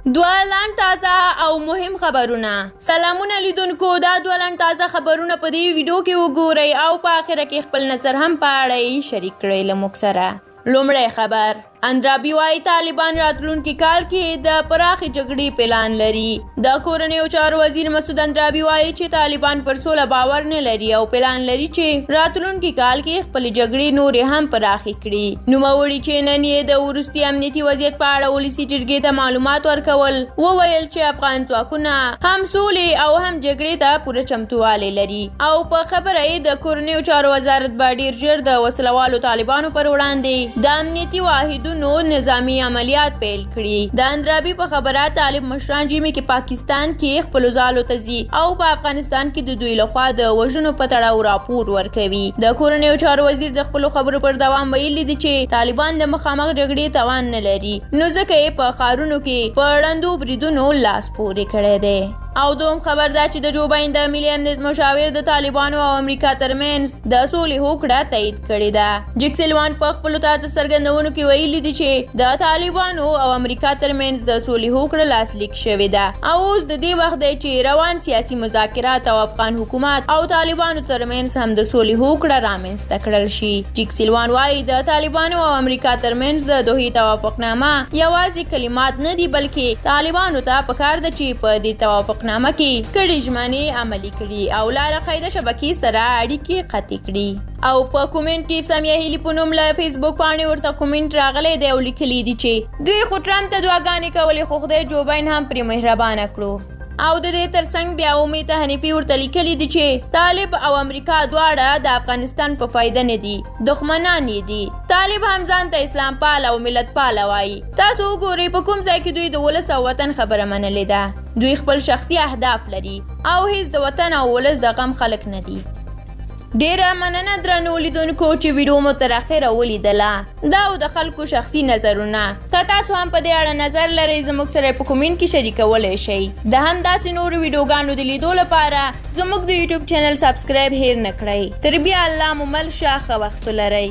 دوه لنډ تازه او مهم خبرونه. سلامونه لیدونکو، دا دوه لنډ تازه خبرونه په دې ویډیو کې وګورئ او په آخره کې خپل نظر هم په اړه شریک کړئ له موږ سره. لومړی خبر: اندرابي وايي طالبان راتلونکي کال کې د پراخې جګړې پلان لري. د کورنیو چارو وزیر مسعود اندرابي وايي چې طالبان پر سوله باور نه لري او پلان لري چې راتلونکي کال کې خپلې جګړې نورې هم پراخې کړي. نوموړي چې نن یې د وروستي امنیتي وضعیت په اړه ولسي جرګې ته معلومات ورکول، وویل چې افغان ځواکونه هم سولې او هم جګړې ته پوره چمتووالی لري او په خبره یې د کورنیو چارو وزارت به ډېر ژر د وسلوالو طالبانو پر وړاندې د امنیتي واحدونو نظامی عملیات پیل کړي. د اندرابي په خبره طالب مشران ژمي کې پاکستان کې خپلو ځالو ته ځي او په افغانستان کې د دوی لخوا د وژنو په تړاو راپور ورکوي. د کورنیو چارو وزیر د خپلو خبرو پر دوام ویلي دي چې طالبان د مخامخ جګړې توان نه لري، نو ځکه یې په ښارونو کې په ړندو بریدونو لاس پورې کړی دی. او دوم خبر دا چې د جو باین د ملي امنیت مشاور د طالبانو او امریکا ترمنځ د سولې هوکړه تایید کړې ده. جیک سلوان په خپلو تازه څرګندونو کې ویلي دي چې د طالبانو او امریکا ترمنځ د سولې هوکړه لاسلیک شوې ده او اوس د دې وخت دی چې روان سیاسي مذاکرات او افغان حکومت او طالبانو ترمنځ هم د سولې هوکړه رامنځته کړل شي. جیک سلوان وايي د طالبانو او امریکا ترمنځ د دوحې توافقنامه یوازې کلمات نه دي، بلکې طالبانو ته پکار ده چې په دې توافقنامه کې کړي ژمنې عملي کړي او له القاعده شبکې سره اړیکې قطع کړي. او په کومنټ کې سمیه هیلي په نوم له فیسبوک باندې ورته کومنټ راغلی دی او لیکلی دي چې دوی خو ټرمپ ته دعاګانې کولې، خو خدای جو باین هم پرې مهربانه کړو. او د دې ترڅنګ بیا امید حنیفي ورته لیکلي دي چې طالب او امریکا دواړه د افغانستان په فایده نه دي، دښمنان یې دي. طالب هم ځان ته اسلام پال او ملت پال وایي. تاسو وګورئ په کوم ځای کې دوی د ولس او وطن خبره منلې ده. دوی خپل شخصي اهداف لري او هیڅ د وطن او ولس د غم خلک نه دي. ډیره مننه درنو لیدونکو چې ویډیو مو تر اخره ولیدله. دا او د خلکو شخصي نظرونه. که تاسو هم په دې اړه نظر لرئ زموږ سره په کومنټ کې شریکولی شئ. د همداسې نورو ویډیوګانو د لیدو لپاره زموږ د یوټیوب چینل سبسکرایب هیر نه کړئ. تر بیا الله مو مل شه، ښه وخت ولرئ.